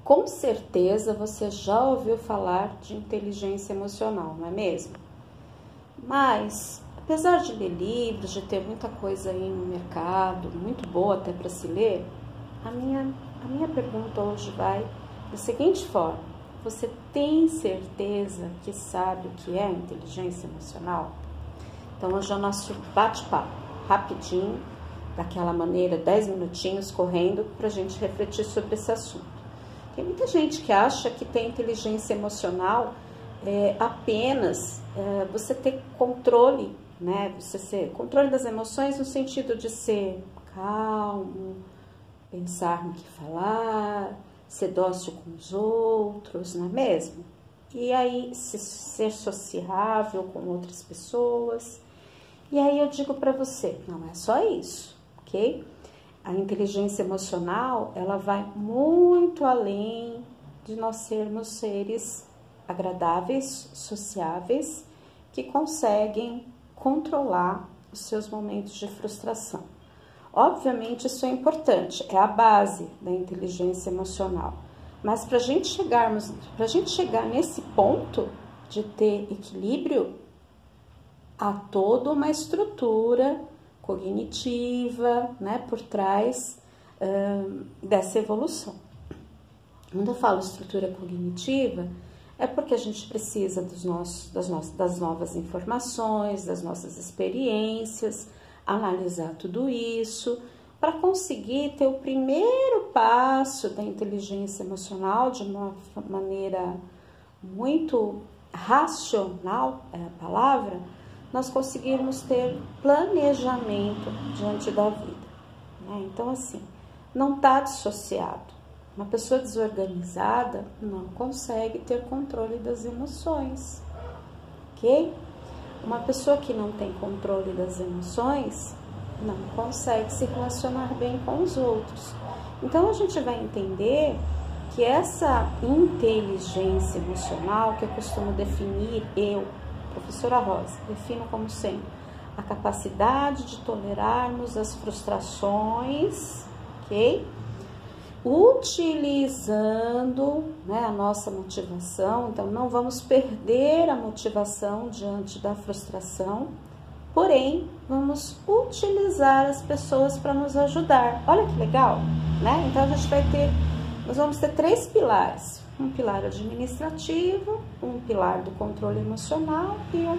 Com certeza você já ouviu falar de inteligência emocional, não é mesmo? Mas, apesar de ler livros, de ter muita coisa aí no mercado, muito boa até para se ler, a minha pergunta hoje vai da seguinte forma: você tem certeza que sabe o que é inteligência emocional? Então hoje é o nosso bate-papo, rapidinho, daquela maneira, 10 minutinhos correndo, para a gente refletir sobre esse assunto. Tem muita gente que acha que ter inteligência emocional é apenas você ter controle, né? Controle das emoções no sentido de ser calmo, pensar no que falar, ser dócil com os outros, não é mesmo? E aí ser sociável com outras pessoas. E aí eu digo para você, não é só isso, ok? A inteligência emocional, ela vai muito além de nós sermos seres agradáveis, sociáveis, que conseguem controlar os seus momentos de frustração. Obviamente isso é importante, é a base da inteligência emocional. Mas para a gente chegar nesse ponto de ter equilíbrio, há toda uma estrutura cognitiva, né, por trás dessa evolução. Quando eu falo estrutura cognitiva, é porque a gente precisa das novas informações, das nossas experiências, analisar tudo isso, para conseguir ter o primeiro passo da inteligência emocional de uma maneira muito racional, é a palavra, nós conseguirmos ter planejamento diante da vida, né? Então, assim, não está dissociado. Uma pessoa desorganizada não consegue ter controle das emoções, ok? Uma pessoa que não tem controle das emoções não consegue se relacionar bem com os outros. Então, a gente vai entender que essa inteligência emocional, que eu costumo definir, professora Rosa, defino como sendo a capacidade de tolerarmos as frustrações, ok? Utilizando, né, a nossa motivação. Então, não vamos perder a motivação diante da frustração, porém, vamos utilizar as pessoas para nos ajudar. Olha que legal, né? Então, nós vamos ter 3 pilares. Um pilar administrativo, um pilar do controle emocional e um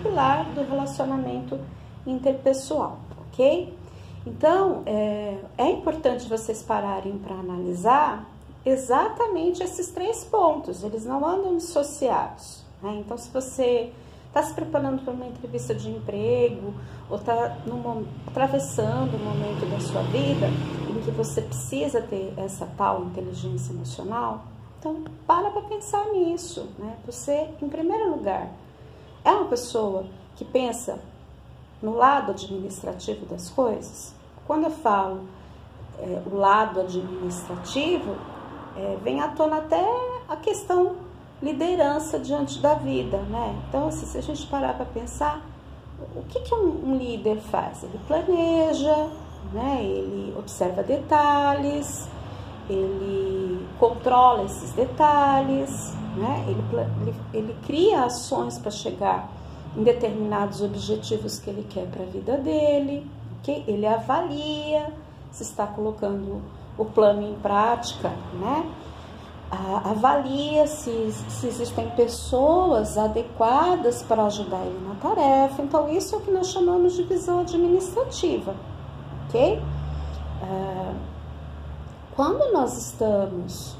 pilar do relacionamento interpessoal, ok? Então, é importante vocês pararem para analisar exatamente esses 3 pontos, eles não andam dissociados, né? Então, se você está se preparando para uma entrevista de emprego ou está atravessando um momento da sua vida em que você precisa ter essa tal inteligência emocional, então para pensar nisso, né? Você, em primeiro lugar, é uma pessoa que pensa no lado administrativo das coisas. Quando eu falo o lado administrativo, vem à tona até a questão liderança diante da vida, né? Então, assim, se a gente parar para pensar, o que um líder faz? Ele planeja, né? Ele observa detalhes, ele controla esses detalhes, né? Ele cria ações para chegar em determinados objetivos que ele quer para a vida dele, okay? Ele avalia se está colocando o plano em prática, né? Avalia se existem pessoas adequadas para ajudar ele na tarefa. Então, isso é o que nós chamamos de visão administrativa, ok? Quando nós estamos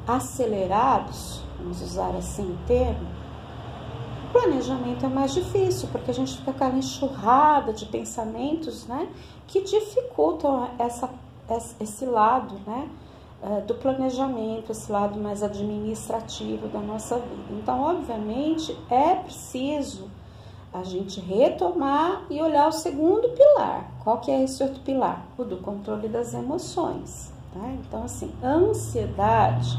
acelerados, vamos usar assim o termo, o planejamento é mais difícil, porque a gente fica com aquela enxurrada de pensamentos, né, que dificultam esse lado, né, do planejamento, esse lado mais administrativo da nossa vida. Então, obviamente, é preciso a gente retomar e olhar o segundo pilar. Qual que é esse outro pilar? O do controle das emoções, tá? Então, assim, ansiedade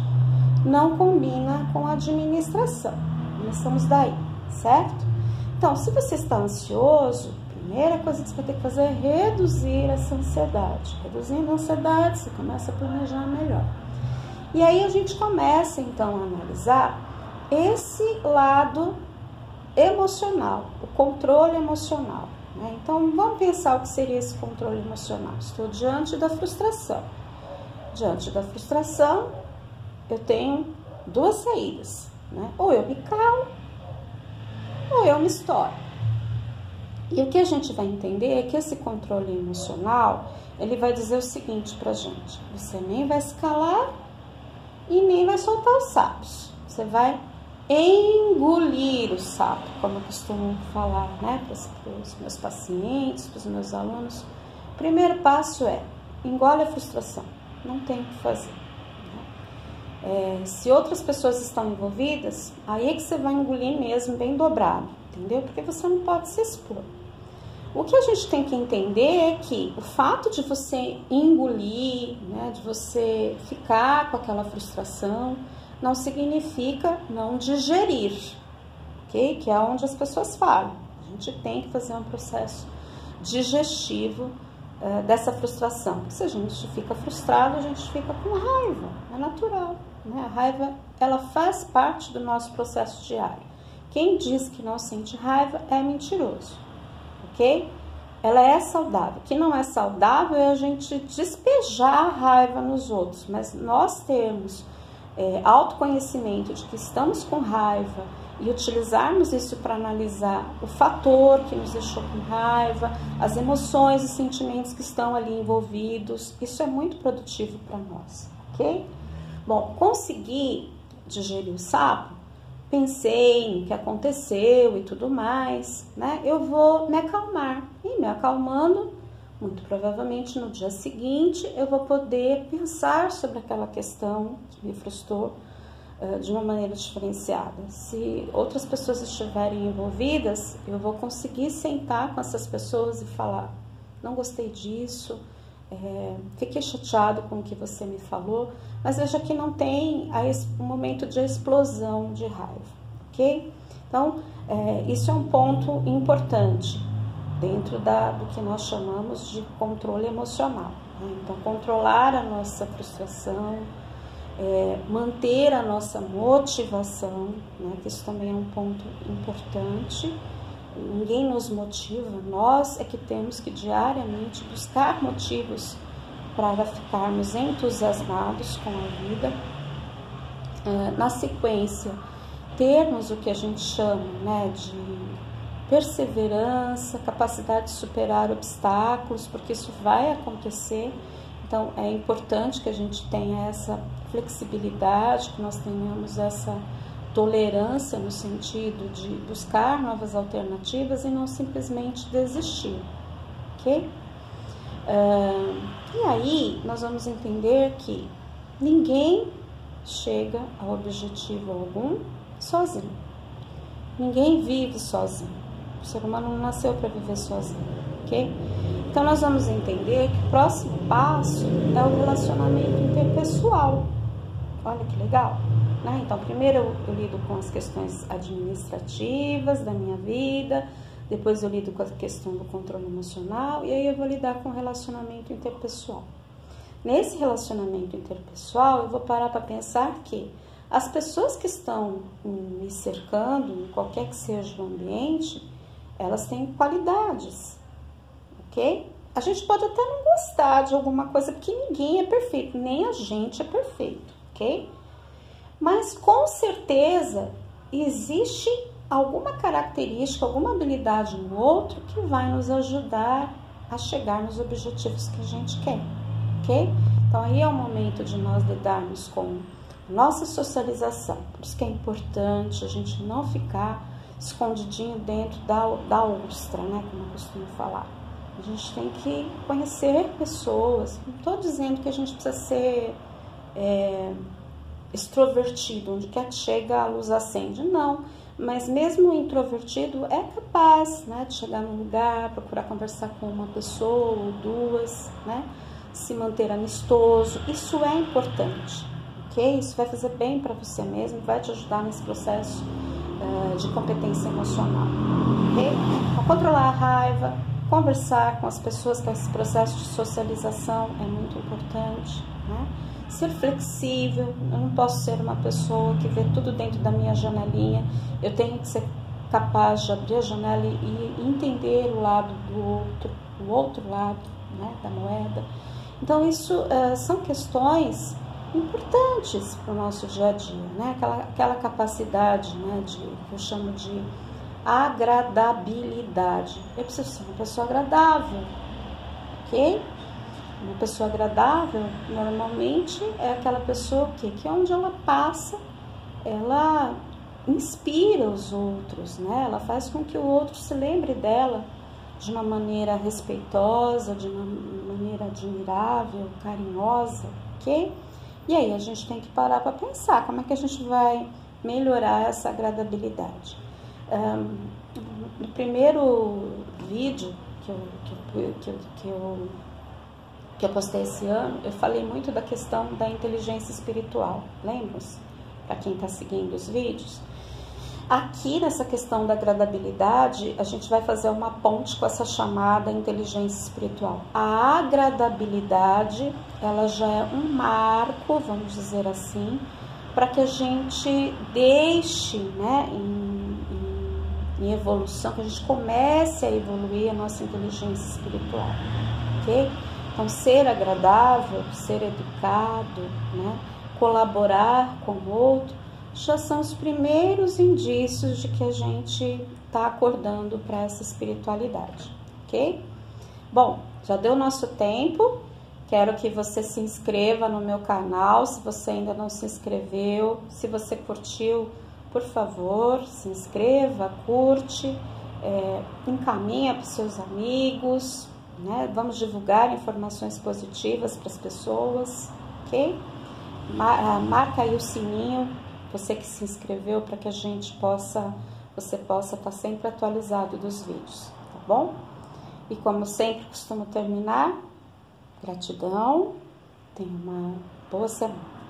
não combina com a administração. Começamos daí, certo? Então, se você está ansioso, a primeira coisa que você vai ter que fazer é reduzir essa ansiedade. Reduzindo a ansiedade, você começa a planejar melhor. E aí a gente começa então a analisar esse lado emocional, o controle emocional, né? Então vamos pensar o que seria esse controle emocional. Estou diante da frustração. Diante da frustração, eu tenho duas saídas, né? Ou eu me calo, ou eu me estouro. E o que a gente vai entender é que esse controle emocional, ele vai dizer o seguinte pra gente: você nem vai se calar e nem vai soltar os sapos. Você vai engolir o sapo, como eu costumo falar, né, para os meus pacientes, para os meus alunos. O primeiro passo é: engole a frustração, não tem o que fazer. Se outras pessoas estão envolvidas, aí é que você vai engolir mesmo, bem dobrado, entendeu? Porque você não pode se expor. O que a gente tem que entender é que o fato de você engolir, né, de você ficar com aquela frustração, não significa não digerir, ok? Que é onde as pessoas falam. A gente tem que fazer um processo digestivo dessa frustração. Porque se a gente fica frustrado, a gente fica com raiva, é natural, né? A raiva, ela faz parte do nosso processo diário. Quem diz que não sente raiva é mentiroso, ok? Ela é saudável. O que não é saudável é a gente despejar a raiva nos outros, mas nós termos autoconhecimento de que estamos com raiva e utilizarmos isso para analisar o fator que nos deixou com raiva, as emoções e sentimentos que estão ali envolvidos, isso é muito produtivo para nós, ok? Bom, consegui digerir o sapo, pensei no que aconteceu e tudo mais, né? Eu vou me acalmar. E me acalmando, muito provavelmente no dia seguinte, eu vou poder pensar sobre aquela questão que me frustrou de uma maneira diferenciada. Se outras pessoas estiverem envolvidas, eu vou conseguir sentar com essas pessoas e falar: não gostei disso, fiquei chateado com o que você me falou, mas veja que não tem um momento de explosão de raiva, ok? Então, isso é um ponto importante dentro do que nós chamamos de controle emocional, né? Então, controlar a nossa frustração, manter a nossa motivação, né? Que isso também é um ponto importante. Ninguém nos motiva, nós é que temos que diariamente buscar motivos para ficarmos entusiasmados com a vida. Na sequência, termos o que a gente chama, né, de perseverança, capacidade de superar obstáculos, porque isso vai acontecer. Então, é importante que a gente tenha essa flexibilidade, que nós tenhamos essa tolerância no sentido de buscar novas alternativas e não simplesmente desistir, ok? E aí, nós vamos entender que ninguém chega ao objetivo algum sozinho. Ninguém vive sozinho. O ser humano não nasceu para viver sozinho, ok? Então, nós vamos entender que o próximo passo é o relacionamento interpessoal. Olha que legal, né? Então, primeiro eu lido com as questões administrativas da minha vida, depois eu lido com a questão do controle emocional e aí eu vou lidar com o relacionamento interpessoal. Nesse relacionamento interpessoal, eu vou parar para pensar que as pessoas que estão me cercando, em qualquer que seja o ambiente, elas têm qualidades, ok? A gente pode até não gostar de alguma coisa, porque ninguém é perfeito, nem a gente é perfeito, ok? Mas com certeza existe alguma característica, alguma habilidade no outro que vai nos ajudar a chegar nos objetivos que a gente quer, ok? Então aí é o momento de nós lidarmos com nossa socialização. Por isso que é importante a gente não ficar escondidinho dentro da ostra, né? Como eu costumo falar. A gente tem que conhecer pessoas. Não estou dizendo que a gente precisa ser extrovertido, onde quer que chega a luz acende. Não, mas mesmo introvertido é capaz, né, de chegar num lugar, procurar conversar com uma pessoa ou duas, né? Se manter amistoso. Isso é importante, ok? Isso vai fazer bem para você mesmo, vai te ajudar nesse processo de competência emocional, ok? Então, controlar a raiva, conversar com as pessoas, com esse processo de socialização é muito importante, né? ser flexível. Eu não posso ser uma pessoa que vê tudo dentro da minha janelinha. Eu tenho que ser capaz de abrir a janela e entender o lado do outro, o outro lado, né, da moeda. Então, isso são questões importantes para o nosso dia a dia, né? Aquela capacidade, né, que eu chamo de agradabilidade. Eu preciso ser uma pessoa agradável, ok? Uma pessoa agradável, normalmente, é aquela pessoa que onde ela passa, ela inspira os outros, né? Ela faz com que o outro se lembre dela de uma maneira respeitosa, de uma maneira admirável, carinhosa, ok? E aí a gente tem que parar para pensar como é que a gente vai melhorar essa agradabilidade. No primeiro vídeo que eu postei esse ano, eu falei muito da questão da inteligência espiritual, lembra-se? Para quem está seguindo os vídeos. Aqui nessa questão da agradabilidade, a gente vai fazer uma ponte com essa chamada inteligência espiritual. A agradabilidade, ela já é um marco, vamos dizer assim, para que a gente deixe, né, em evolução, que a gente comece a evoluir a nossa inteligência espiritual, ok? Então, ser agradável, ser educado, né, colaborar com o outro, já são os primeiros indícios de que a gente está acordando para essa espiritualidade, ok? Bom, já deu nosso tempo, quero que você se inscreva no meu canal, se você ainda não se inscreveu, se você curtiu, por favor, se inscreva, curte, encaminha para os seus amigos, né? Vamos divulgar informações positivas para as pessoas, ok? Marca aí o sininho, você que se inscreveu, para que você possa estar sempre atualizado dos vídeos, tá bom? E como sempre costumo terminar, gratidão, tenha uma boa semana.